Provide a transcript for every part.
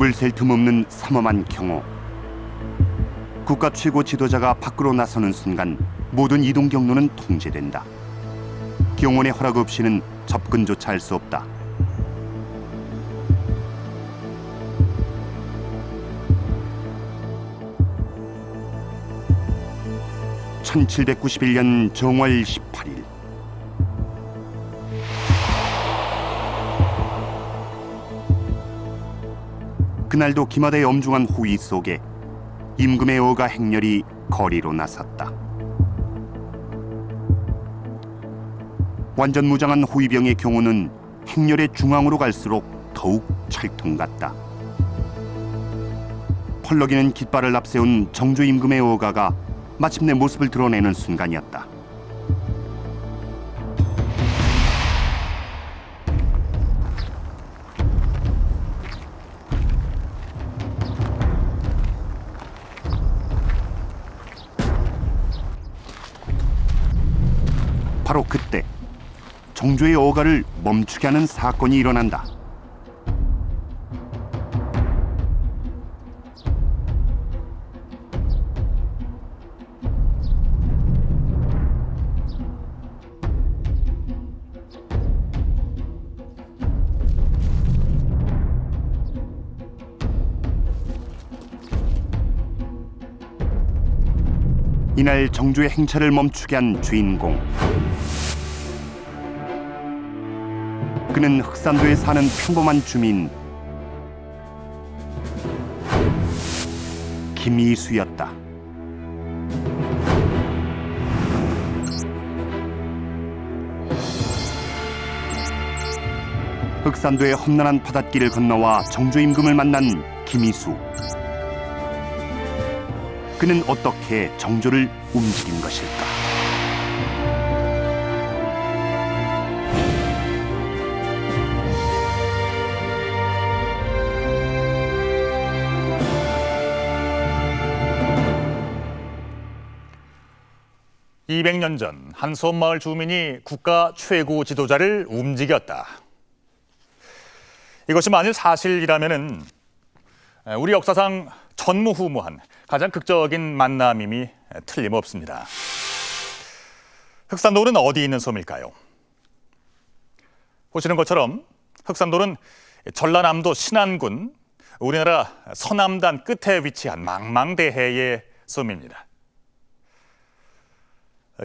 입을 셀 틈 없는 삼엄한 경호. 국가 최고 지도자가 밖으로 나서는 순간 모든 이동 경로는 통제된다. 경호원의 허락 없이는 접근조차 할 수 없다. (1791년) 정월 18일 그날도 기마다의 엄중한 호위 속에 임금의 어가 행렬이 거리로 나섰다. 완전 무장한 호위병의 경우는 행렬의 중앙으로 갈수록 더욱 철통 같다. 펄럭이는 깃발을 앞세운 정조 임금의 어가가 마침내 모습을 드러내는 순간이었다. 바로 그때 정조의 어가를 멈추게 하는 사건이 일어난다. 이날 정조의 행차를 멈추게 한 주인공. 그는 흑산도에 사는 평범한 주민 김이수였다. 흑산도의 험난한 바닷길을 건너와 정조 임금을 만난 김이수. 그는 어떻게 정조를 움직인 것일까? (200년) 전 한 섬마을 주민이 국가 최고 지도자를 움직였다. 이것이 만일 사실이라면은 우리 역사상 전무후무한 가장 극적인 만남임이 틀림없습니다. 흑산도는 어디 있는 섬일까요? 보시는 것처럼 흑산도는 전라남도 신안군 우리나라 서남단 끝에 위치한 망망대해의 섬입니다.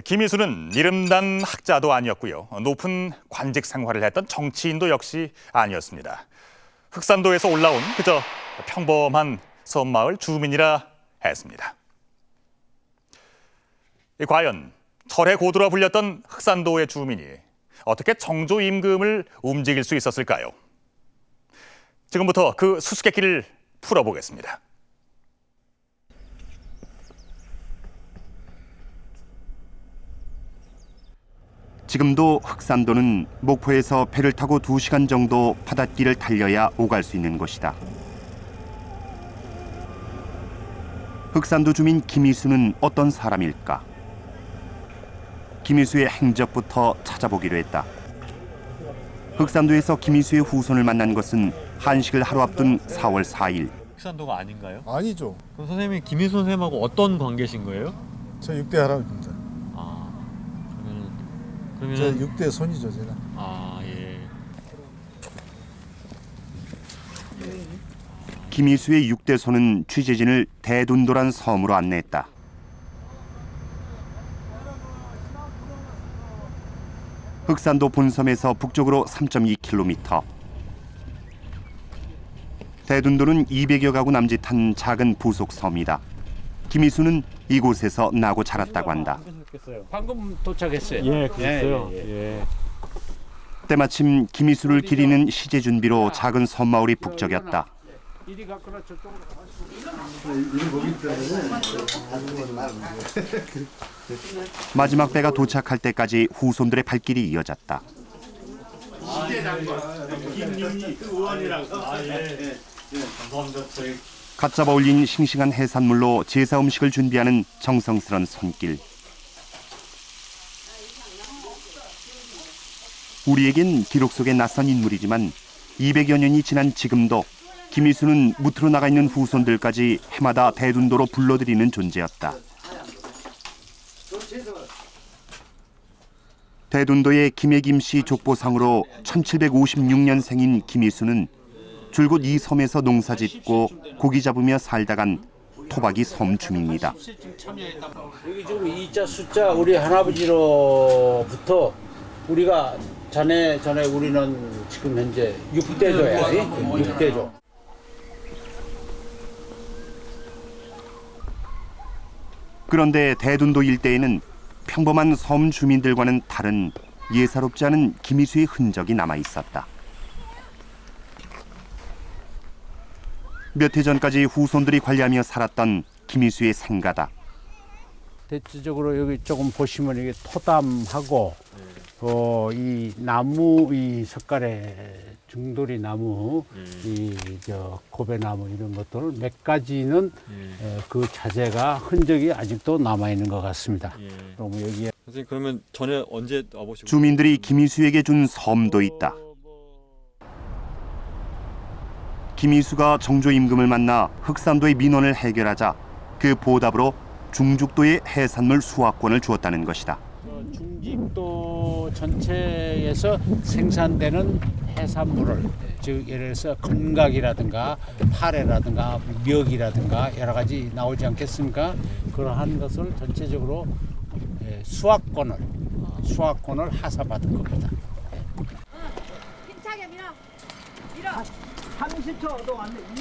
김이수는 이름난 학자도 아니었고요. 높은 관직 생활을 했던 정치인도 역시 아니었습니다. 흑산도에서 올라온 그저 평범한 섬마을 주민이라 했습니다. 과연 철의 고도라 불렸던 흑산도의 주민이 어떻게 정조 임금을 움직일 수 있었을까요? 지금부터 그 수수께끼를 풀어보겠습니다. 지금도 흑산도는 목포에서 배를 타고 2시간 정도 바닷길을 달려야 오갈 수 있는 곳이다. 흑산도 주민 김이수는 어떤 사람일까? 김이수의 행적부터 찾아보기로 했다. 흑산도에서 김이수의 후손을 만난 것은 한식을 하루 앞둔 4월 4일. 흑산도가 아닌가요? 아니죠. 그럼 선생님이 김희수 선생님하고 어떤 관계신 거예요? 저 6대 할아버지입니다. 아, 저 그러면은 6대 손이죠, 제가. 아, 예. 김이수의 6대 손은 취재진을 대둔도란 섬으로 안내했다. 흑산도 본섬에서 북쪽으로 3.2km. 대둔도는 200여 가구 남짓한 작은 부속 섬이다. 김이수는 이곳에서 나고 자랐다고 한다. 방금 도착했어요. 예, 그랬어요. 예. 때마침 김이수를 기리는 시제 준비로 작은 섬마을이 북적였다. 이리 갔거나 저쪽으로 마지막 배가 도착할 때까지 후손들의 발길이 이어졌다. 갓 잡아 올린 싱싱한 해산물로 제사 음식을 준비하는 정성스런 손길. 우리에겐 기록 속의 낯선 인물이지만 200여 년이 지난 지금도 김희수는 무트로 나가 있는 후손들까지 해마다 대둔도로 불러들이는 존재였다. 대둔도의 김해김씨 족보상으로 1756년생인 김희수는 줄곧 이 섬에서 농사짓고 고기 잡으며 살다간 토박이 섬 주민이다. 여기 지금 이자 숫자 우리 할아버지로부터 우리가 전에 우리는 지금 현재 6대조야. 6대조. 그런데 대둔도 일대에는 평범한 섬 주민들과는 다른 예사롭지 않은 김희수의 흔적이 남아 있었다. 몇 해 전까지 후손들이 관리하며 살았던 김희수의 생가다. 대체적으로 여기 조금 보시면 이게 토담하고 이 나무 이 석가래 중돌이 나무 이 저 고배나무 이런 것들 몇 가지는 그 자재가 흔적이 아직도 남아 있는 것 같습니다. 그럼 여기에 선생님 그러면 전에 언제 와보시고? 주민들이 김희수에게 준 섬도 있다. 김희수가 정조 임금을 만나 흑산도의 민원을 해결하자 그 보답으로 중죽도의 해산물 수확권을 주었다는 것이다. 중직도 전체에서 생산되는 해산물을 즉 예를 들어서 건각이라든가 파래라든가 멱이라든가 여러 가지 나오지 않겠습니까? 그러한 것을 전체적으로 수확권을 하사받은 겁니다. 힘차게 밀어.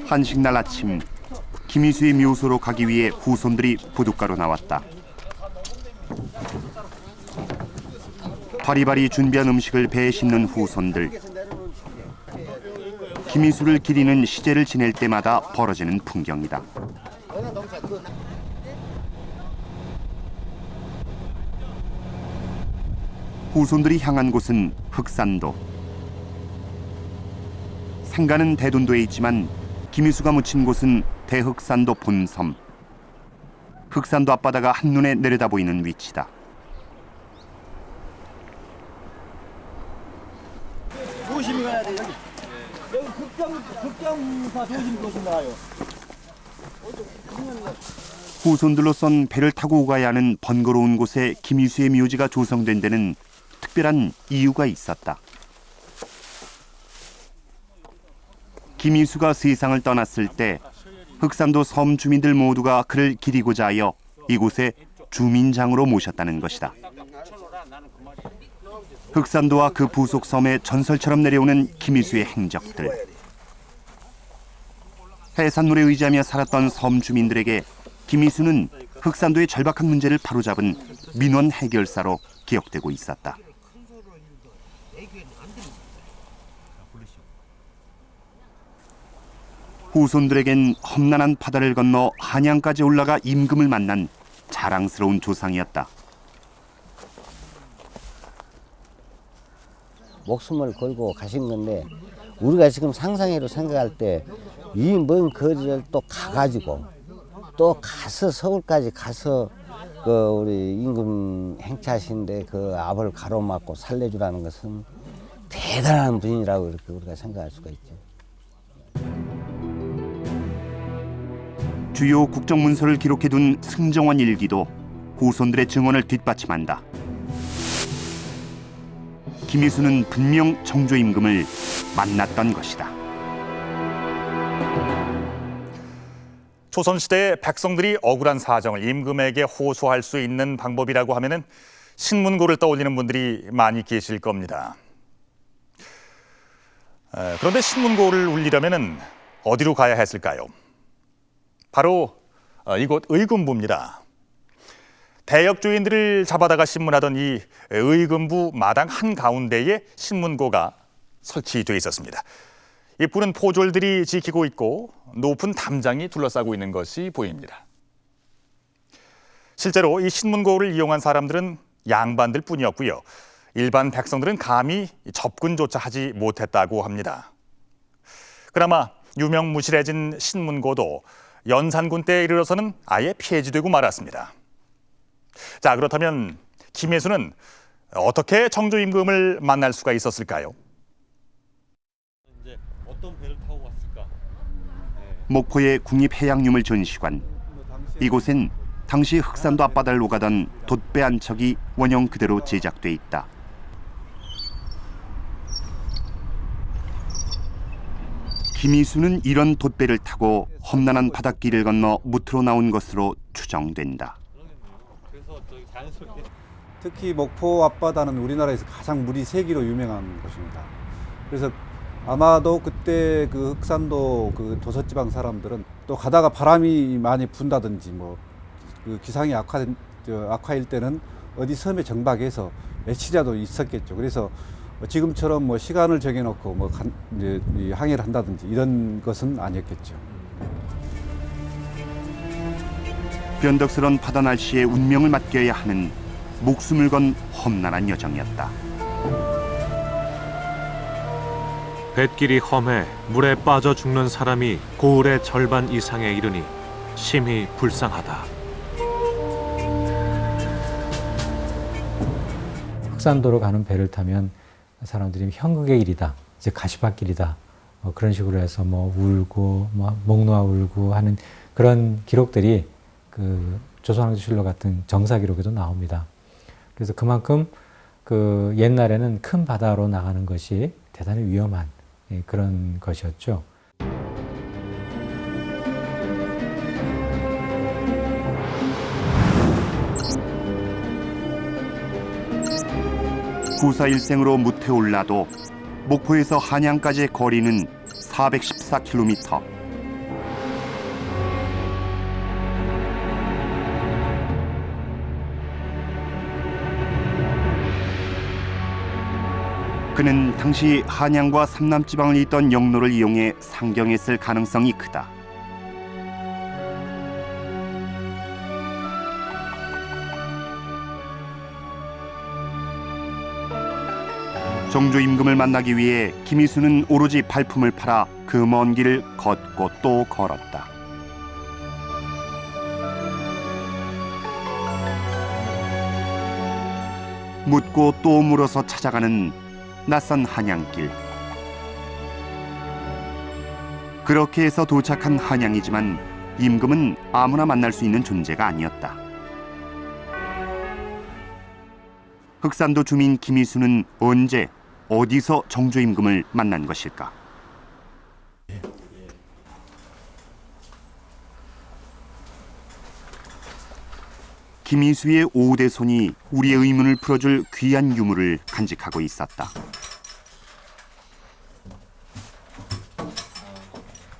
한식날 아침 김희수의 묘소로 가기 위해 후손들이 부둣가로 나왔다. 바리바리 준비한 음식을 배에 싣는 후손들. 김희수를 기리는 시제를 지낼 때마다 벌어지는 풍경이다. 후손들이 향한 곳은 흑산도. 생가는 대둔도에 있지만 김희수가 묻힌 곳은 대흑산도 본섬. 흑산도 앞바다가 한눈에 내려다 보이는 위치다. 조심히 가야 돼. 여기 극장사 조심히 조심하요. 후손들로 쏜 배를 타고 가야 하는 번거로운 곳에 김희수의 묘지가 조성된 데는 특별한 이유가 있었다. 김희수가 세상을 떠났을 때 흑산도 섬 주민들 모두가 그를 기리고자 하여 이곳에 주민장으로 모셨다는 것이다. 흑산도와 그 부속 섬에 전설처럼 내려오는 김희수의 행적들. 해산물에 의지하며 살았던 섬 주민들에게 김희수는 흑산도의 절박한 문제를 바로잡은 민원 해결사로 기억되고 있었다. 후손들에겐 험난한 바다를 건너 한양까지 올라가 임금을 만난 자랑스러운 조상이었다. 목숨을 걸고 가신 건데 우리가 지금 상상해로 생각할 때 이 먼 거리를 또 가가지고 또 가서 서울까지 가서 그 우리 임금 행차하신데 그 압을 가로막고 살려주라는 것은 대단한 분이라고 이렇게 우리가 생각할 수가 있죠. 주요 국정문서를 기록해둔 승정원 일기도 후손들의 증언을 뒷받침한다. 김희수는 분명 정조 임금을 만났던 것이다. 조선시대의 백성들이 억울한 사정을 임금에게 호소할 수 있는 방법이라고 하면은 신문고를 떠올리는 분들이 많이 계실 겁니다. 그런데 신문고를 울리려면은 어디로 가야 했을까요? 바로 이곳 의금부입니다. 대역죄인들을 잡아다가 신문하던 이 의금부 마당 한가운데에 신문고가 설치되어 있었습니다. 이쁘는 포졸들이 지키고 있고 높은 담장이 둘러싸고 있는 것이 보입니다. 실제로 이 신문고를 이용한 사람들은 양반들 뿐이었고요. 일반 백성들은 감히 접근조차 하지 못했다고 합니다. 그나마 유명무실해진 신문고도 연산군 때에 이르러서는 아예 폐지되고 말았습니다. 자, 그렇다면 김혜수는 어떻게 정조 임금을 만날 수가 있었을까요? 이제 어떤 배를 타고 왔을까? 목포의 국립해양유물 전시관. 이곳엔 당시 흑산도 앞바다를 오가던 돛배 한 척이 원형 그대로 제작돼 있다. 김희수는 이런 돛배를 타고 험난한 바닷길을 건너 무트로 나온 것으로 추정된다. 특히 목포 앞바다는 우리나라에서 가장 물이 세기로 유명한 곳입니다. 그래서 아마도 그때 그 흑산도 그 도서지방 사람들은 또 가다가 바람이 많이 분다든지 그 기상이 악화일 때는 어디 섬에 정박해서 며칠이라도 있었겠죠. 그래서 지금처럼 시간을 정해놓고 이제 항해를 한다든지 이런 것은 아니었겠죠. 변덕스런 바다 날씨에 운명을 맡겨야 하는 목숨을 건 험난한 여정이었다. 뱃길이 험해 물에 빠져 죽는 사람이 고을의 절반 이상에 이르니 심히 불쌍하다. 흑산도로 가는 배를 타면 사람들이 형극의 일이다, 이제 가시밭길이다, 그런 식으로 해서 울고 목 놓아 울고 하는 그런 기록들이 그 조선왕조실록 같은 정사 기록에도 나옵니다. 그래서 그만큼 그 옛날에는 큰 바다로 나가는 것이 대단히 위험한 그런 것이었죠. 구사일생으로 무트에 올라도 목포에서 한양까지의 거리는 414km. 그는 당시 한양과 삼남지방을 잇던 영로를 이용해 상경했을 가능성이 크다. 정조 임금을 만나기 위해 김희수는 오로지 발품을 팔아 그 먼 길을 걷고 또 걸었다. 묻고 또 물어서 찾아가는 낯선 한양길. 그렇게 해서 도착한 한양이지만 임금은 아무나 만날 수 있는 존재가 아니었다. 흑산도 주민 김희수는 언제 어디서 정조 임금을 만난 것일까? 김희수의 5대 손이 우리의 의문을 풀어줄 귀한 유물을 간직하고 있었다.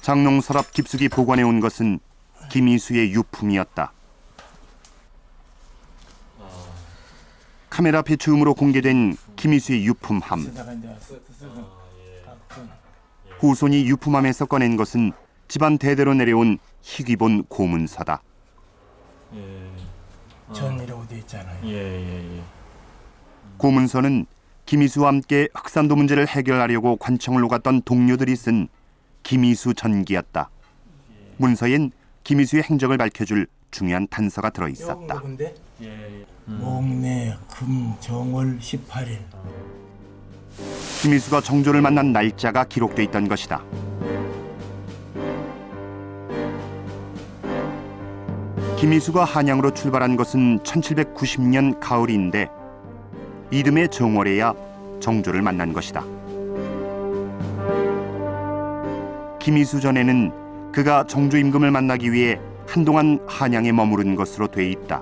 장롱 서랍 깊숙이 보관해 온 것은 김희수의 유품이었다. 카메라 배추음으로 공개된 김희수의 유품함. 후손이 유품함에서 꺼낸 것은 집안 대대로 내려온 희귀본 고문서다. 전이라고 돼 있잖아요. 고문서는 김희수와 함께 흑산도 문제를 해결하려고 관청을 오갔던 동료들이 쓴 김희수 전기였다. 문서엔 김희수의 행적을 밝혀줄 중요한 단서가 들어있었다. 목내 금 정월 18일. 김희수가 정조를 만난 날짜가 기록돼 있던 것이다. 김희수가 한양으로 출발한 것은 1790년 가을인데 이듬해 정월에야 정조를 만난 것이다. 김희수 전에는 그가 정조 임금을 만나기 위해 한동안 한양에 머무른 것으로 돼 있다.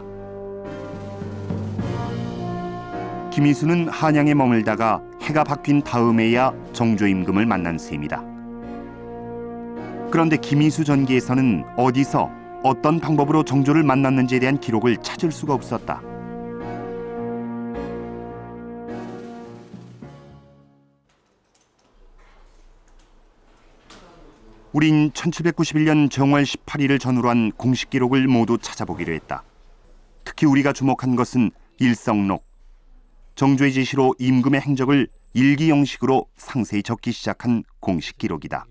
김희수는 한양에 머물다가 해가 바뀐 다음에야 정조 임금을 만난 셈이다. 그런데 김희수 전기에서는 어디서 어떤 방법으로 정조를 만났는지에 대한 기록을 찾을 수가 없었다. 우린 1791년 정월 18일을 전후로 한 공식 기록을 모두 찾아보기로 했다. 특히 우리가 주목한 것은 일성록. 정조의 지시로 임금의 행적을 일기 형식으로 상세히 적기 시작한 공식 기록이다.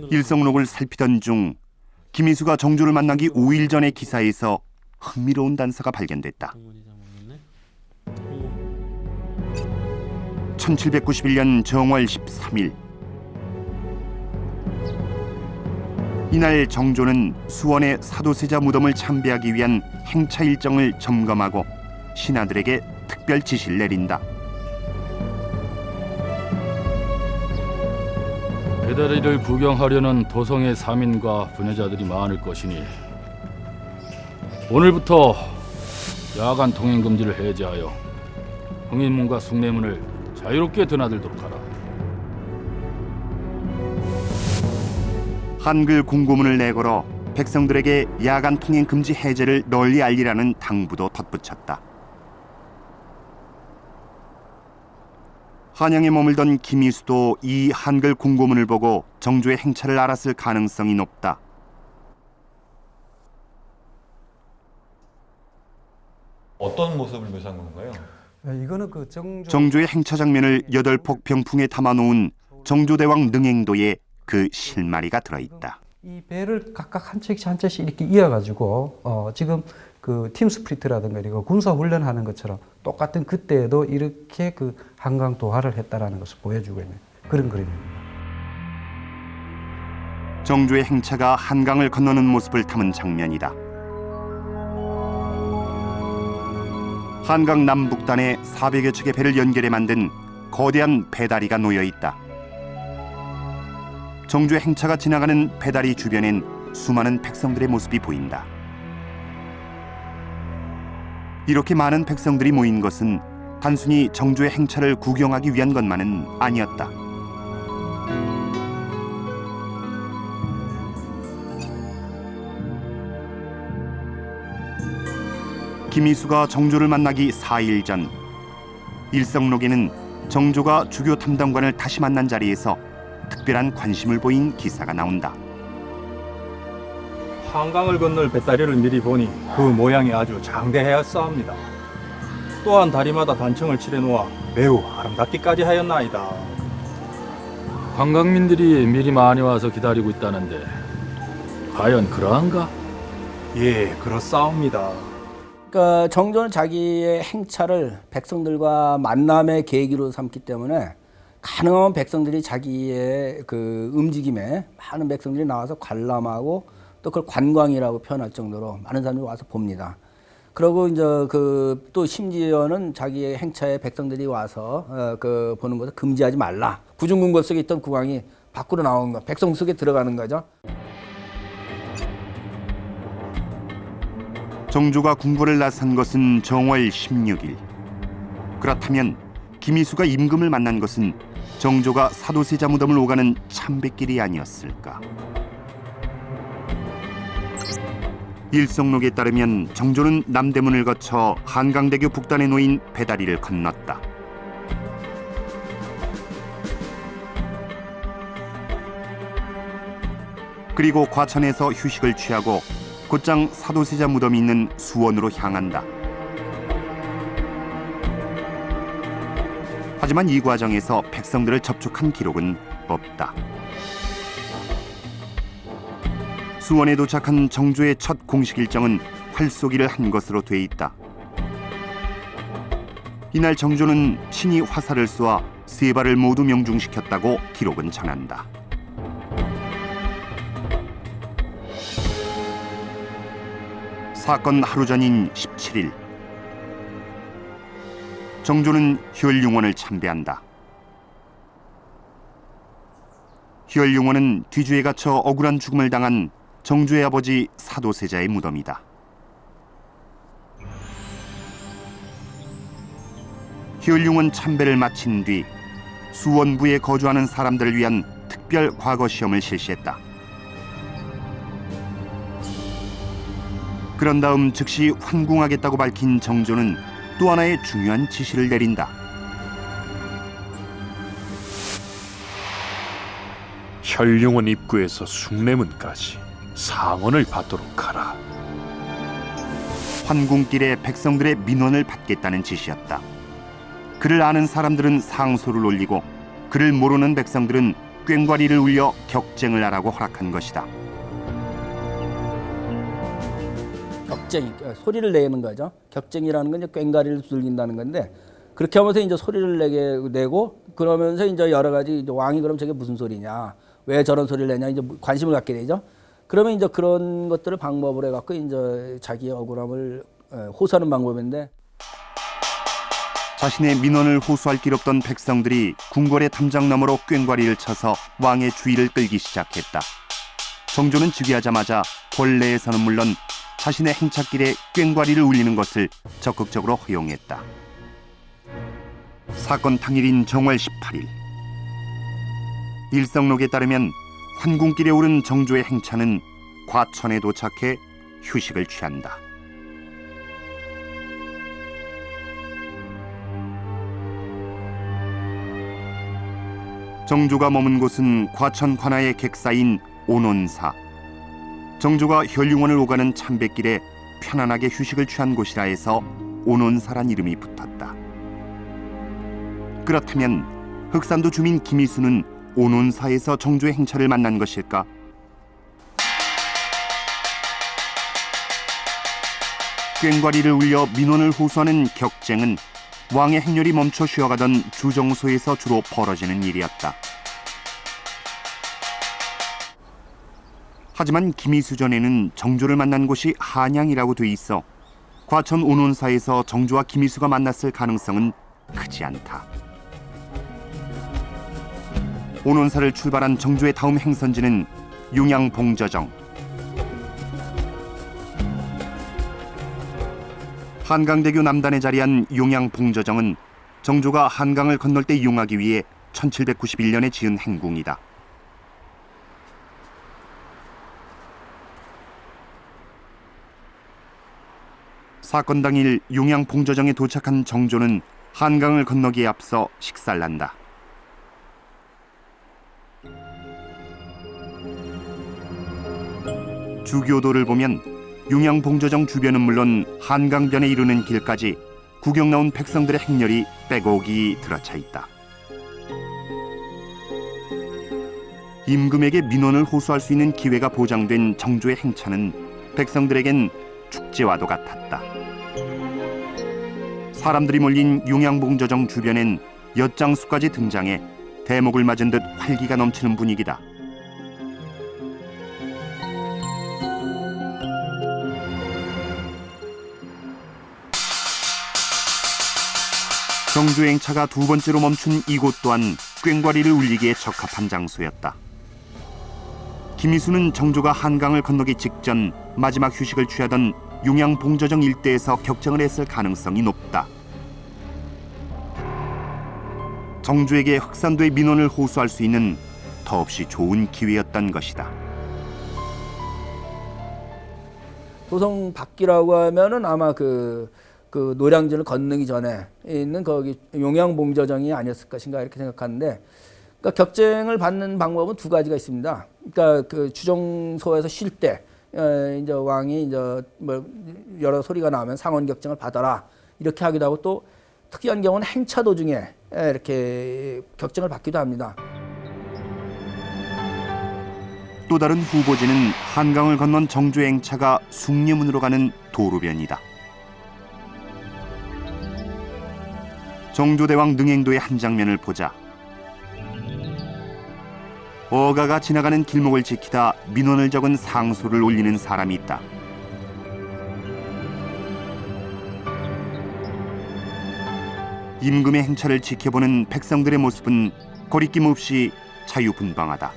일성록을 살피던 중 김희수가 정조를 만나기 5일 전의 기사에서 흥미로운 단서가 발견됐다. 1791년 정월 13일 이날 정조는 수원의 사도세자 무덤을 참배하기 위한 행차 일정을 점검하고 신하들에게 특별 지시를 내린다. 배다리를 구경하려는 도성의 사민과 부녀자들이 많을 것이니 오늘부터 야간 통행 금지를 해제하여 흥인문과 숭례문을 자유롭게 드나들도록 하라. 한글 공고문을 내걸어 백성들에게 야간 통행 금지 해제를 널리 알리라는 당부도 덧붙였다. 한양에 머물던 김희수도 이 한글 공고문을 보고 정조의 행차를 알았을 가능성이 높다. 어떤 모습을 묘사한 건가요? 이거는 그 정조의 행차 장면을 8폭 병풍에 담아놓은 정조대왕 능행도에 그 실마리가 들어있다. 이 배를 각각 한 척씩 한 척씩 이렇게 이어가지고 지금 그 팀 스프리트라든가 이거 군사 훈련하는 것처럼 똑같은 그때에도 이렇게 그 한강 도하를 했다라는 것을 보여주고 있는 그런 그림입니다. 정조의 행차가 한강을 건너는 모습을 담은 장면이다. 한강 남북단에 400여 척의 배를 연결해 만든 거대한 배다리가 놓여 있다. 정조의 행차가 지나가는 배다리 주변엔 수많은 백성들의 모습이 보인다. 이렇게 많은 백성들이 모인 것은 단순히 정조의 행차를 구경하기 위한 것만은 아니었다. 김희수가 정조를 만나기 4일 전, 일성록에는 정조가 주교 탐당관을 다시 만난 자리에서 특별한 관심을 보인 기사가 나온다. 한강을 건널 배다리를 미리 보니 그 모양이 아주 장대하였사옵니다. 또한 다리마다 단청을 칠해 놓아 매우 아름답기까지 하였나이다. 관광민들이 미리 많이 와서 기다리고 있다는데 과연 그러한가? 예, 그렇사옵니다. 그러니까 정조는 자기의 행차를 백성들과 만남의 계기로 삼기 때문에 가능한 백성들이 자기의 그 움직임에 많은 백성들이 나와서 관람하고 또 그걸 관광이라고 표현할 정도로 많은 사람들이 와서 봅니다. 그리고 이제 그 또 심지어는 자기의 행차에 백성들이 와서 그 보는 것을 금지하지 말라. 구중궁궐 속에 있던 국왕이 밖으로 나오는 거, 백성 속에 들어가는 거죠. 정조가 궁궐을 나선 것은 정월 16일. 그렇다면 김희수가 임금을 만난 것은 정조가 사도세자 무덤을 오가는 참배길이 아니었을까? 일성록에 따르면 정조는 남대문을 거쳐 한강대교 북단에 놓인 배다리를 건넜다. 그리고 과천에서 휴식을 취하고 곧장 사도세자 무덤이 있는 수원으로 향한다. 하지만 이 과정에서 백성들을 접촉한 기록은 없다. 수원에 도착한 정조의 첫 공식 일정은 활쏘기를 한 것으로 돼 있다. 이날 정조는 친히 화살을 쏘아 세 발을 모두 명중시켰다고 기록은 전한다. 사건 하루 전인 17일, 정조는 혈융원을 참배한다. 혈융원은 뒤주에 갇혀 억울한 죽음을 당한 정조의 아버지 사도세자의 무덤이다. 혈융원 참배를 마친 뒤 수원부에 거주하는 사람들을 위한 특별 과거 시험을 실시했다. 그런 다음 즉시 환궁하겠다고 밝힌 정조는 또 하나의 중요한 지시를 내린다. 혈융원 입구에서 숭례문까지 상언을 받도록 하라. 환궁길에 백성들의 민원을 받겠다는 지시였다. 그를 아는 사람들은 상소를 올리고 그를 모르는 백성들은 꽹과리를 울려 격쟁을 하라고 허락한 것이다. 격쟁이, 소리를 내는 거죠. 격쟁이라는 건 이제 꽹과리를 두들긴다는 건데 그렇게 하면서 이제 소리를 내고 그러면서 이제 여러 가지 이제 왕이 그럼 저게 무슨 소리냐, 왜 저런 소리를 내냐 이제 관심을 갖게 되죠. 그러면 이제 그런 것들을 방법을 해갖고 이제 자기의 억울함을 호소하는 방법인데. 자신의 민원을 호소할 길 없던 백성들이 궁궐의 담장 너머로 꽹과리를 쳐서 왕의 주의를 끌기 시작했다. 정조는 즉위하자마자 권례에서는 물론 자신의 행차길에 꽹과리를 울리는 것을 적극적으로 허용했다. 사건 당일인 정월 18일, 일성록에 따르면 환궁길에 오른 정조의 행차는 과천에 도착해 휴식을 취한다. 정조가 머문 곳은 과천 관하의 객사인 온온사. 정조가 혈융원을 오가는 참배길에 편안하게 휴식을 취한 곳이라 해서 온온사란 이름이 붙었다. 그렇다면 흑산도 주민 김희수는 온온사에서 정조의 행차를 만난 것일까? 꽹과리를 울려 민원을 호소하는 격쟁은 왕의 행렬이 멈춰 쉬어가던 주정소에서 주로 벌어지는 일이었다. 하지만 김희수 전에는 정조를 만난 곳이 한양이라고 돼 있어 과천 온온사에서 정조와 김희수가 만났을 가능성은 크지 않다. 온온사를 출발한 정조의 다음 행선지는 융양봉저정. 한강대교 남단에 자리한 융양봉저정은 정조가 한강을 건널 때 이용하기 위해 1791년에 지은 행궁이다. 사건 당일 융양봉저정에 도착한 정조는 한강을 건너기에 앞서 식사를 한다. 주교도를 보면 융양봉저정 주변은 물론 한강변에 이르는 길까지 구경 나온 백성들의 행렬이 빼곡이 들어차 있다. 임금에게 민원을 호소할 수 있는 기회가 보장된 정조의 행차는 백성들에겐 축제와도 같았다. 사람들이 몰린 융양봉저정 주변엔 엿장수까지 등장해 대목을 맞은 듯 활기가 넘치는 분위기다. 정조 행차가 두 번째로 멈춘 이곳 또한 꽹과리를 울리기에 적합한 장소였다. 김희수는 정조가 한강을 건너기 직전 마지막 휴식을 취하던 융양봉저정 일대에서 격정을 했을 가능성이 높다. 정조에게 흑산도의 민원을 호소할 수 있는 더없이 좋은 기회였던 것이다. 도성 밖이라고 하면은 아마 그 노량진을 건너기 전에 있는 거기 용양봉저정이 아니었을 것인가 이렇게 생각하는데, 그러니까 격쟁을 받는 방법은 두 가지가 있습니다. 그러니까 그 주정소에서 쉴 때 이제 왕이 이제 뭐 여러 소리가 나면 상원 격쟁을 받아라 이렇게 하기도 하고, 또 특이한 경우는 행차 도중에 이렇게 격쟁을 받기도 합니다. 또 다른 후보지는 한강을 건넌 정조의 행차가 숭례문으로 가는 도로변이다. 정조대왕 능행도의 한 장면을 보자. 어가가 지나가는 길목을 지키다 민원을 적은 상소를 올리는 사람이 있다. 임금의 행차를 지켜보는 백성들의 모습은 거리낌 없이 자유분방하다.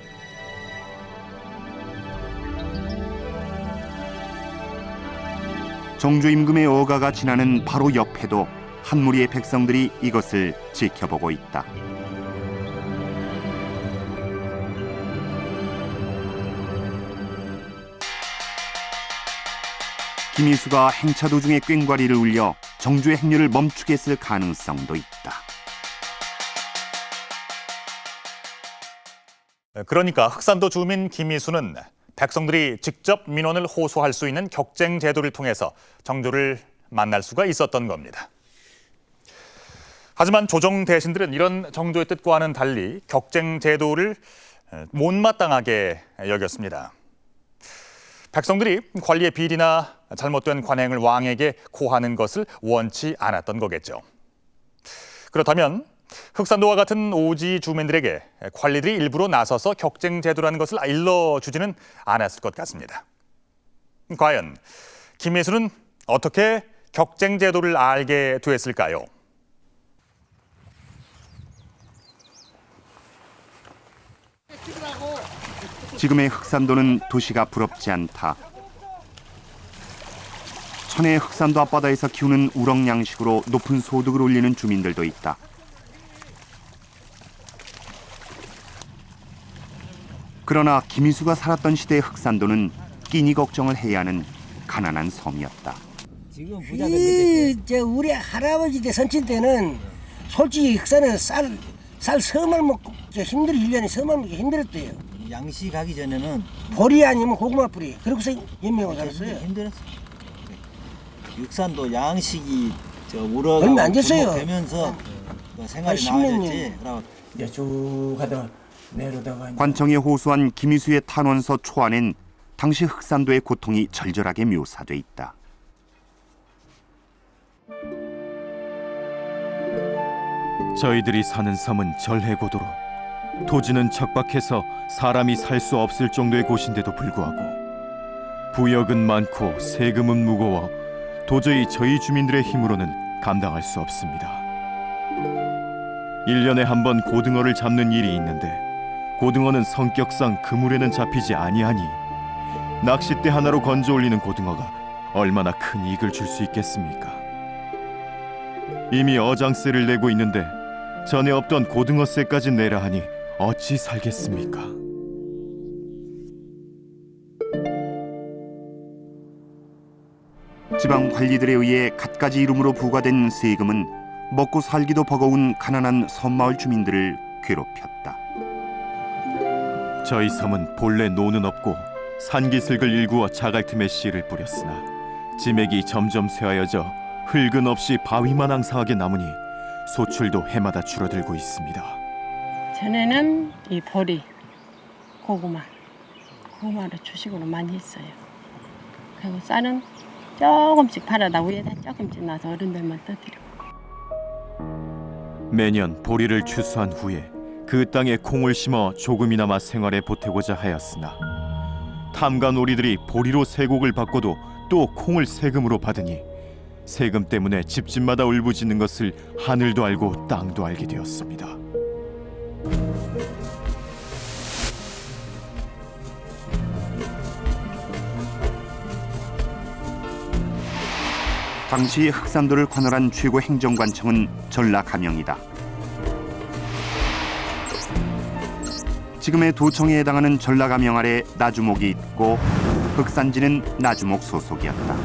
정조 임금의 어가가 지나는 바로 옆에도 한 무리의 백성들이 이것을 지켜보고 있다. 김희수가 행차 도중에 꽹과리를 울려 정조의 행렬을 멈추게 했을 가능성도 있다. 그러니까 흑산도 주민 김희수는 백성들이 직접 민원을 호소할 수 있는 격쟁 제도를 통해서 정조를 만날 수가 있었던 겁니다. 하지만 조정 대신들은 이런 정조의 뜻과는 달리 격쟁 제도를 못마땅하게 여겼습니다. 백성들이 관리의 비리나 잘못된 관행을 왕에게 고하는 것을 원치 않았던 거겠죠. 그렇다면 흑산도와 같은 오지 주민들에게 관리들이 일부러 나서서 격쟁 제도라는 것을 일러주지는 않았을 것 같습니다. 과연 김혜수는 어떻게 격쟁 제도를 알게 됐을까요? 지금의 흑산도는 도시가 부럽지 않다. 천혜의 흑산도 앞바다에서 키우는 우럭 양식으로 높은 소득을 올리는 주민들도 있다. 그러나 김희수가 살았던 시대의 흑산도는 끼니 걱정을 해야 하는 가난한 섬이었다. 지금 우리 할아버지 때 선친 때는 솔직히 흑산에서 쌀 서말 먹고 힘들어 1년에 서말 먹기 힘들었대요. 양시 가기 전에는 보리 아니면 고구마 뿌리 그러고서 연명을 살았어요. 힘들었어. 육산도 양식이 우럭 얼마 안 됐어요. 되면서 생활이 나아졌지. 이제 쭉 하다가 내려다가 관청에 호소한 김희수의 탄원서 초안엔 당시 흑산도의 고통이 절절하게 묘사돼 있다. 저희들이 사는 섬은 절해고도로 토지는 척박해서 사람이 살 수 없을 정도의 곳인데도 불구하고 부역은 많고 세금은 무거워 도저히 저희 주민들의 힘으로는 감당할 수 없습니다. 1년에 한 번 고등어를 잡는 일이 있는데 고등어는 성격상 그물에는 잡히지 아니하니 낚싯대 하나로 건져 올리는 고등어가 얼마나 큰 이익을 줄 수 있겠습니까? 이미 어장세를 내고 있는데 전에 없던 고등어세까지 내라 하니 어찌 살겠습니까? 지방 관리들에 의해 갖가지 이름으로 부과된 세금은 먹고 살기도 버거운 가난한 섬마을 주민들을 괴롭혔다. 저희 섬은 본래 노는 없고 산기슭을 일구어 자갈 틈에 씨를 뿌렸으나 지맥이 점점 쇠하여져 흙은 없이 바위만 앙상하게 남으니 소출도 해마다 줄어들고 있습니다. 전에는 이 보리, 고구마를 주식으로 많이 했어요. 그리고 쌀은 조금씩 팔아다 위에다 조금씩 놔서 어른들만 떠드리고. 매년 보리를 추수한 후에 그 땅에 콩을 심어 조금이나마 생활에 보태고자 하였으나 탐관오리들이 보리로 세곡을 받고도 또 콩을 세금으로 받으니 세금 때문에 집집마다 울부짖는 것을 하늘도 알고 땅도 알게 되었습니다. 당시 흑산도를 관할한 최고 행정관청은 전라감영이다. 지금의 도청에 해당하는 전라감영 아래 나주목이 있고 흑산지는 나주목 소속이었다.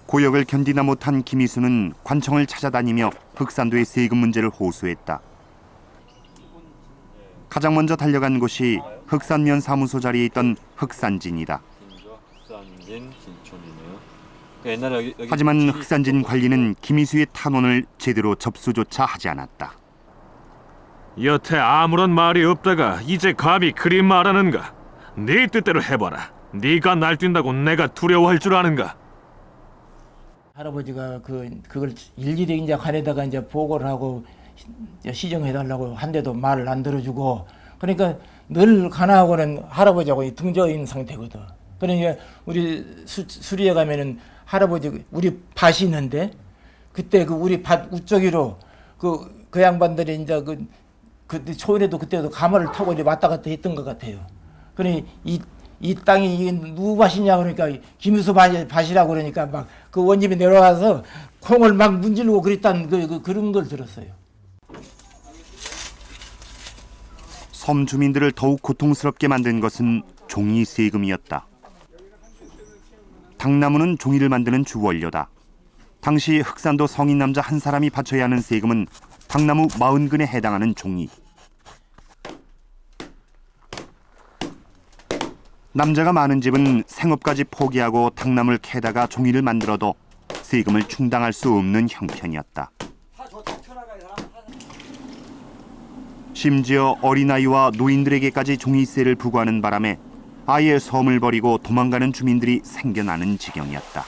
고역을 견디다 못한 김희수는 관청을 찾아다니며 흑산도의 세금 문제를 호소했다. 가장 먼저 달려간 곳이 흑산면 사무소 자리에 있던 흑산진이다. 흑산진 진촌이네요. 옛날에 여기 하지만 흑산진 관리는 김희수의 탄원을 제대로 접수조차 하지 않았다. 여태 아무런 말이 없다가 이제 감히 그리 말하는가? 네 뜻대로 해봐라. 네가 날뛴다고 내가 두려워할 줄 아는가? 할아버지가 그걸 일일이 이제 관에다가 이제 보고를 하고 시정해달라고 한데도 말을 안 들어주고, 그러니까 늘 가나하고는 할아버지하고 등저인 상태거든. 그러니까 우리 수리에 가면은 할아버지 우리 밭이 있는데 그때 그 우리 밭 우쪽으로 그 양반들이 이제 그 초인에도 그때도 가마를 타고 이제 왔다 갔다 했던 것 같아요. 그러니 이 땅이 이게 누구 밭이냐 그러니까 김유수 밭이라고 그러니까 막 그 원집이 내려와서 콩을 막 문지르고 그랬다는 그런 걸 들었어요. 섬 주민들을 더욱 고통스럽게 만든 것은 종이 세금이었다. 당나무는 종이를 만드는 주원료다. 당시 흑산도 성인 남자 한 사람이 바쳐야 하는 세금은 당나무 40근에 해당하는 종이. 남자가 많은 집은 생업까지 포기하고 당나무를 캐다가 종이를 만들어도 세금을 충당할 수 없는 형편이었다. 심지어 어린아이와 노인들에게까지 종이세를 부과하는 바람에 아예 섬을 버리고 도망가는 주민들이 생겨나는 지경이었다.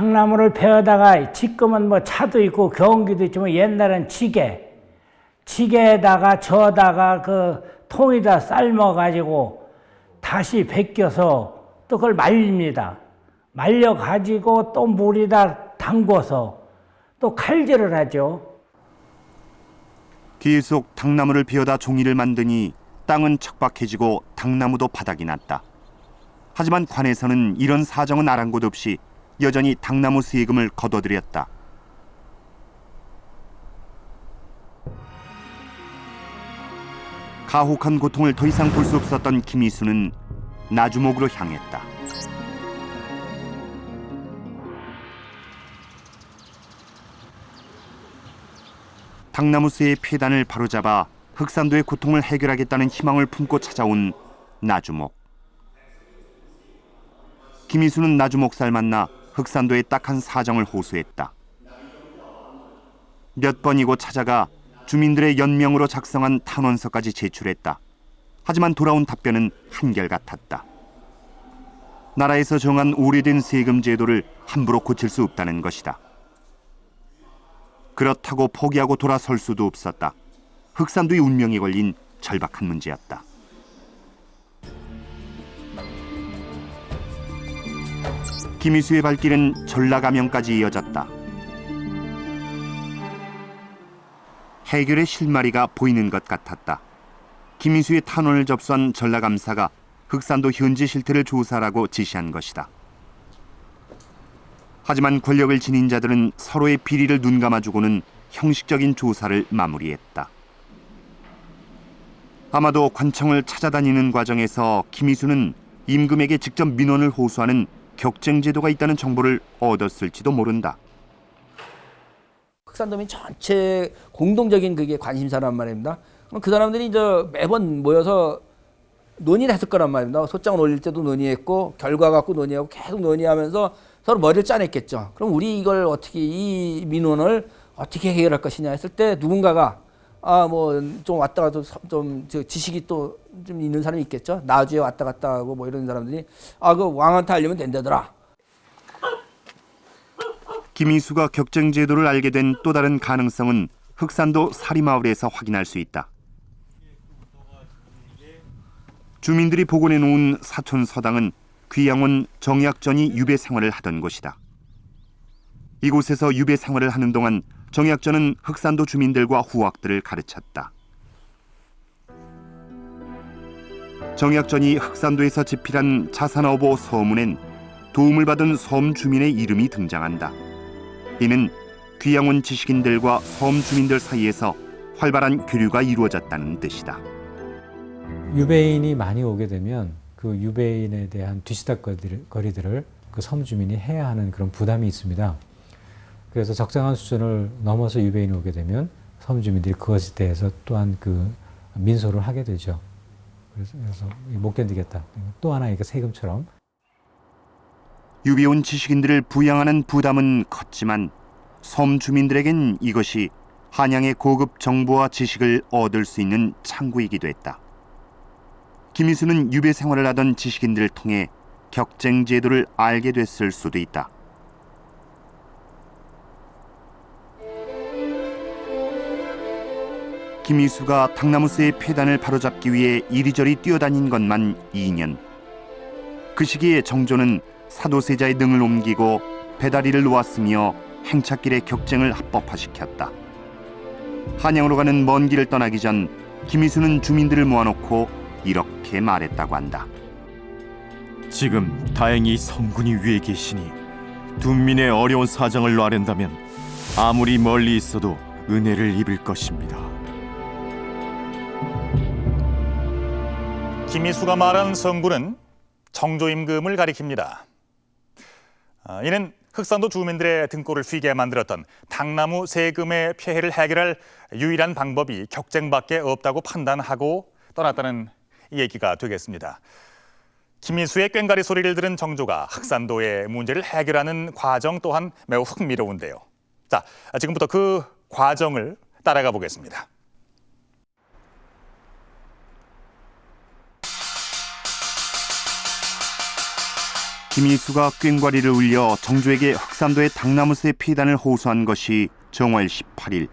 당나무를 베어다가 지금은 뭐 차도 있고 경기도 있지만 옛날엔 지게에다가 저다가 그 통에다 삶아가지고 다시 벗겨서 또 그걸 말립니다. 말려가지고 또 물에다 담궈서 또 칼질을 하죠. 계속 당나무를 베어다 종이를 만드니 땅은 척박해지고 당나무도 바닥이 났다. 하지만 관에서는 이런 사정은 아랑곳 없이 여전히 당나무 세금을 거둬들였다. 가혹한 고통을 더 이상 볼 수 없었던 김이수는 나주목으로 향했다. 당나무새의 폐단을 바로잡아 흑산도의 고통을 해결하겠다는 희망을 품고 찾아온 나주목. 김이수는 나주목살 만나 흑산도의 딱한 사정을 호소했다. 몇 번이고 찾아가 주민들의 연명으로 작성한 탄원서까지 제출했다. 하지만 돌아온 답변은 한결같았다. 나라에서 정한 오래된 세금 제도를 함부로 고칠 수 없다는 것이다. 그렇다고 포기하고 돌아설 수도 없었다. 흑산도의 운명이 걸린 절박한 문제였다. 김이수의 발길은 전라감영까지 이어졌다. 해결의 실마리가 보이는 것 같았다. 김이수의 탄원을 접수한 전라감사가 흑산도 현지 실태를 조사하라고 지시한 것이다. 하지만 권력을 지닌 자들은 서로의 비리를 눈감아주고는 형식적인 조사를 마무리했다. 아마도 관청을 찾아다니는 과정에서 김이수는 임금에게 직접 민원을 호소하는 격쟁제도가 있다는 정보를 얻었을지도 모른다. 흑산도민 전체 공동적인 그게 관심사란 말입니다. 그럼 그 사람들이 이제 매번 모여서 논의를 했을 거란 말입니다. 소장을 올릴 때도 논의했고 결과 갖고 논의하고 계속 논의하면서 서로 머리를 짜냈겠죠. 그럼 우리 이걸 어떻게 이 민원을 어떻게 해결할 것이냐 했을 때 누군가가 뭐 좀 왔다 가도 좀 지식이 또 좀 있는 사람이 있겠죠. 나주에 왔다 갔다 하고 뭐 이런 사람들이 그 왕한테 알리면 된다더라. 김이수가 격쟁제도를 알게 된 또 다른 가능성은 흑산도 사리마을에서 확인할 수 있다. 주민들이 복원해 놓은 사촌 서당은 귀양원 정약전이 유배 생활을 하던 곳이다. 이곳에서 유배 생활을 하는 동안 정약전은 흑산도 주민들과 후학들을 가르쳤다. 정약전이 흑산도에서 집필한 자산어보 서문엔 도움을 받은 섬 주민의 이름이 등장한다. 이는 귀양원 지식인들과 섬 주민들 사이에서 활발한 교류가 이루어졌다는 뜻이다. 유배인이 많이 오게 되면 그 유배인에 대한 뒤시닥거리들을 그 섬 주민이 해야 하는 그런 부담이 있습니다. 그래서 적정한 수준을 넘어서 유배인이 오게 되면 섬 주민들이 그것에 대해서 또한 그 민소를 하게 되죠. 그래서 못 견디겠다. 또 하나 이거 세금처럼. 유배 온 지식인들을 부양하는 부담은 컸지만 섬 주민들에겐 이것이 한양의 고급 정보와 지식을 얻을 수 있는 창구이기도 했다. 김이수는 유배 생활을 하던 지식인들을 통해 격쟁 제도를 알게 됐을 수도 있다. 김이수가 당나무새의 폐단을 바로잡기 위해 이리저리 뛰어다닌 것만 2년. 그 시기에 정조는 사도세자의 능을 옮기고 배다리를 놓았으며 행차길의 격쟁을 합법화시켰다. 한양으로 가는 먼 길을 떠나기 전 김이수는 주민들을 모아놓고 이렇게 말했다고 한다. 지금 다행히 성군이 위에 계시니 둔민의 어려운 사정을 놔랜다면 아무리 멀리 있어도 은혜를 입을 것입니다. 김이수가 말한 성군은 정조 임금을 가리킵니다. 이는 흑산도 주민들의 등골을 휘게 만들었던 당나무 세금의 폐해를 해결할 유일한 방법이 격쟁밖에 없다고 판단하고 떠났다는 얘기가 되겠습니다. 김이수의 꽹과리 소리를 들은 정조가 흑산도의 문제를 해결하는 과정 또한 매우 흥미로운데요. 자, 지금부터 그 과정을 따라가 보겠습니다. 김일수가 꽹과리를 울려 정조에게 흑산도의 당나무새 피단을 호소한 것이 정월 18일.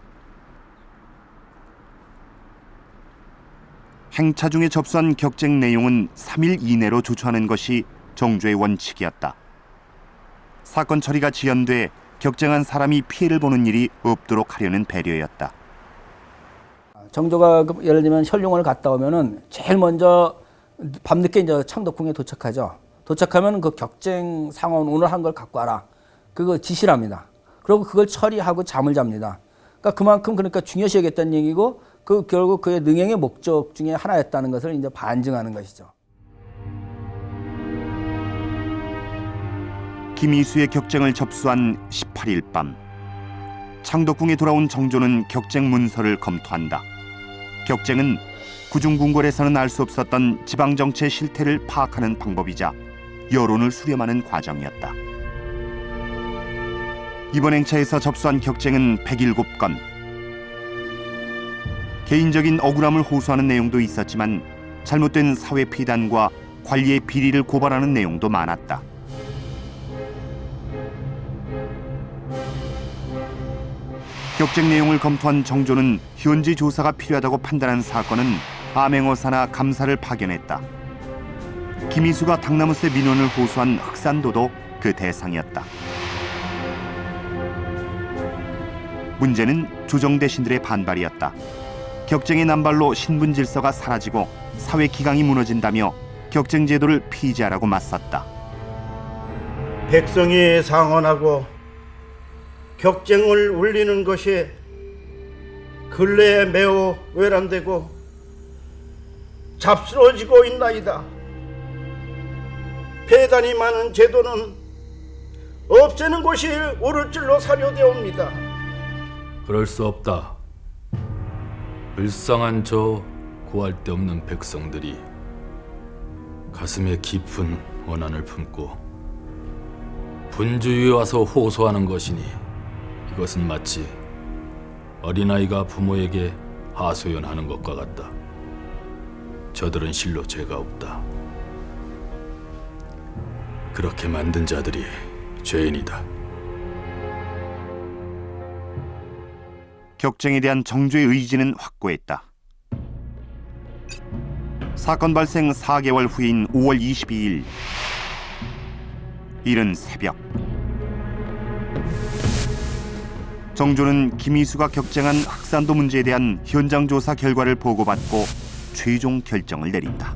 행차 중에 접수한 격쟁 내용은 3일 이내로 조처하는 것이 정조의 원칙이었다. 사건 처리가 지연돼 격쟁한 사람이 피해를 보는 일이 없도록 하려는 배려였다. 정조가 예를 들면 현룡원을 갔다 오면은 제일 먼저 밤늦게 이제 창덕궁에 도착하죠. 도착하면 그 격쟁 상원 오늘 한 걸 갖고 와라. 그거 지시를 합니다. 그리고 그걸 처리하고 잠을 잡니다. 그러니까 그만큼 그러니까 중요시 여겼다는 얘기고 그 결국 그의 능행의 목적 중에 하나였다는 것을 이제 반증하는 것이죠. 김일수의 격쟁을 접수한 18일 밤, 창덕궁에 돌아온 정조는 격쟁 문서를 검토한다. 격쟁은 구중궁궐에서는 알 수 없었던 지방정치의 실태를 파악하는 방법이자 여론을 수렴하는 과정이었다. 이번 행차에서 접수한 격쟁은 107건. 개인적인 억울함을 호소하는 내용도 있었지만 잘못된 사회 피단과 관리의 비리를 고발하는 내용도 많았다. 격쟁 내용을 검토한 정조는 현지 조사가 필요하다고 판단한 사건은 암행어사나 감사를 파견했다. 김일수가 당나무새 민원을 호소한 흑산도도 그 대상이었다. 문제는 조정대신들의 반발이었다. 격쟁의 남발로 신분 질서가 사라지고 사회 기강이 무너진다며 격쟁 제도를 폐지하라고 맞섰다. 백성이 상언하고 격쟁을 울리는 것이 근래에 매우 외람되고 잡스러워지고 있나이다. 폐단이 많은 제도는 없애는 것이 옳을 줄로 사료되옵니다. 그럴 수 없다. 불쌍한 저 구할 데 없는 백성들이 가슴에 깊은 원한을 품고 분주히 와서 호소하는 것이니 이것은 마치 어린아이가 부모에게 하소연하는 것과 같다. 저들은 실로 죄가 없다. 그렇게 만든 자들이 죄인이다. 격쟁에 대한 정조의 의지는 확고했다. 사건 발생 4개월 후인 5월 22일, 이른 새벽, 정조는 김일수가 격쟁한 흑산도 문제에 대한 현장 조사 결과를 보고받고 최종 결정을 내린다.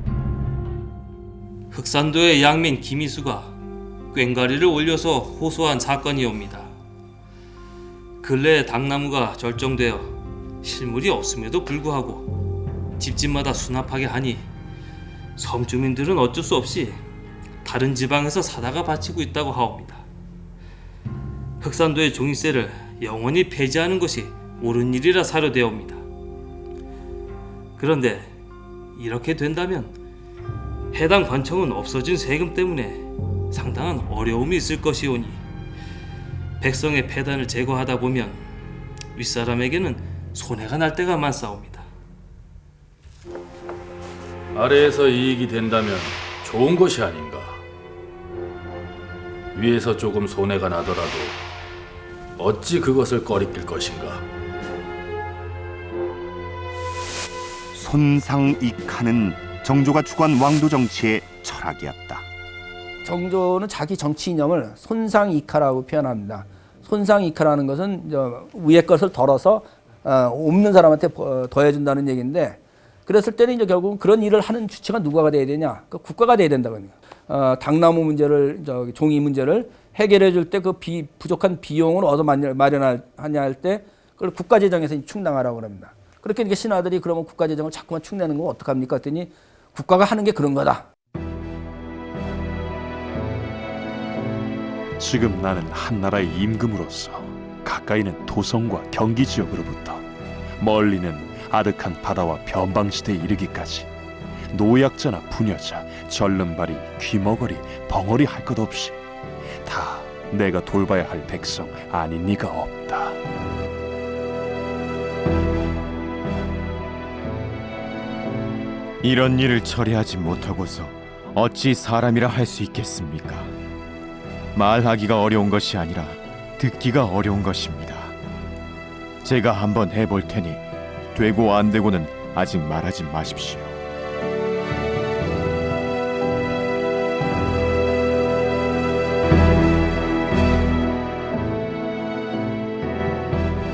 흑산도의 양민 김일수가 꽹과리를 올려서 호소한 사건이옵니다. 근래에 당나무가 절정되어 실물이 없음에도 불구하고 집집마다 수납하게 하니 섬 주민들은 어쩔 수 없이 다른 지방에서 사다가 바치고 있다고 하옵니다. 흑산도의 종이세를 영원히 폐지하는 것이 옳은 일이라 사료되옵니다. 그런데 이렇게 된다면 해당 관청은 없어진 세금 때문에 상당한 어려움이 있을 것이오니 백성의 폐단을 제거하다 보면 윗사람에게는 손해가 날 때가 많사옵니다. 아래에서 이익이 된다면 좋은 것이 아닌가. 위에서 조금 손해가 나더라도 어찌 그것을 꺼리낄 것인가. 손상익하는 정조가 추구한 왕도 정치의 철학이었다. 정조는 자기 정치 이념을 손상익하라고 표현합니다. 손상익하라는 것은 위의 것을 덜어서 없는 사람한테 더해준다는 얘기인데, 그랬을 때는 이제 결국은 그런 일을 하는 주체가 누가 돼야 되냐? 그 국가가 돼야 된다거든요. 당나무 문제를, 종이 문제를 해결해 줄 때 그 부족한 비용을 어디서 마련하냐 할 때 그걸 국가 재정에서 충당하라고 합니다. 그렇게 이제 신하들이 그러면 국가 재정을 자꾸만 축내는 거 어떡합니까? 했더니 국가가 하는 게 그런 거다. 지금 나는 한나라의 임금으로서 가까이는 도성과 경기 지역으로부터 멀리는 아득한 바다와 변방시대에 이르기까지 노약자나 부녀자, 절름발이, 귀머거리, 벙어리 할 것 없이 다 내가 돌봐야 할 백성 아닌 이가 없다. 이런 일을 처리하지 못하고서 어찌 사람이라 할 수 있겠습니까? 말하기가 어려운 것이 아니라 듣기가 어려운 것입니다. 제가 한번 해볼 테니 되고 안 되고는 아직 말하지 마십시오.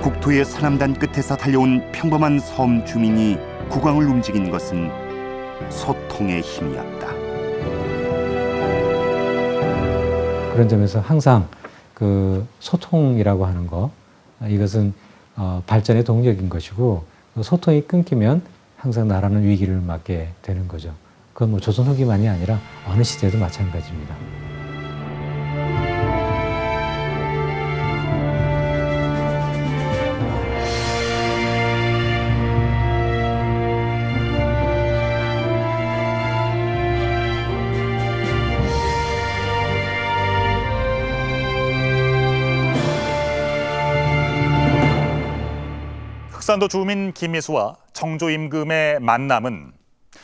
국토의 사람단 끝에서 달려온 평범한 섬 주민이 국왕을 움직인 것은 소통의 힘이었다. 그런 점에서 항상 그 소통이라고 하는 거, 이것은 발전의 동력인 것이고, 소통이 끊기면 항상 나라는 위기를 맞게 되는 거죠. 그건 뭐 조선 후기만이 아니라 어느 시대도 마찬가지입니다. 흑산도 주민 김미수와 정조 임금의 만남은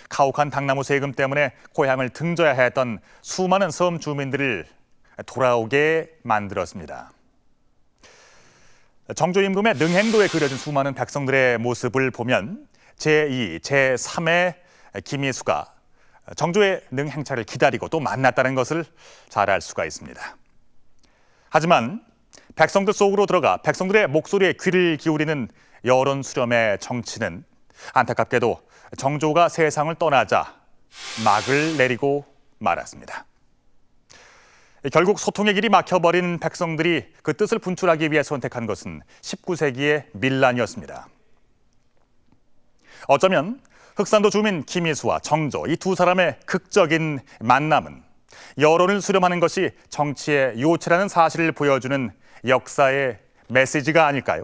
가혹한 당나무 세금 때문에 고향을 등져야 했던 수많은 섬 주민들을 돌아오게 만들었습니다. 정조 임금의 능행도에 그려진 수많은 백성들의 모습을 보면 제2, 제3의 김미수가 정조의 능행차를 기다리고 또 만났다는 것을 잘 알 수가 있습니다. 하지만 백성들 속으로 들어가 백성들의 목소리에 귀를 기울이는 여론 수렴의 정치는 안타깝게도 정조가 세상을 떠나자 막을 내리고 말았습니다. 결국 소통의 길이 막혀버린 백성들이 그 뜻을 분출하기 위해 선택한 것은 19세기의 밀란이었습니다. 어쩌면 흑산도 주민 김미수와 정조, 이 두 사람의 극적인 만남은 여론을 수렴하는 것이 정치의 요체라는 사실을 보여주는 역사의 메시지가 아닐까요?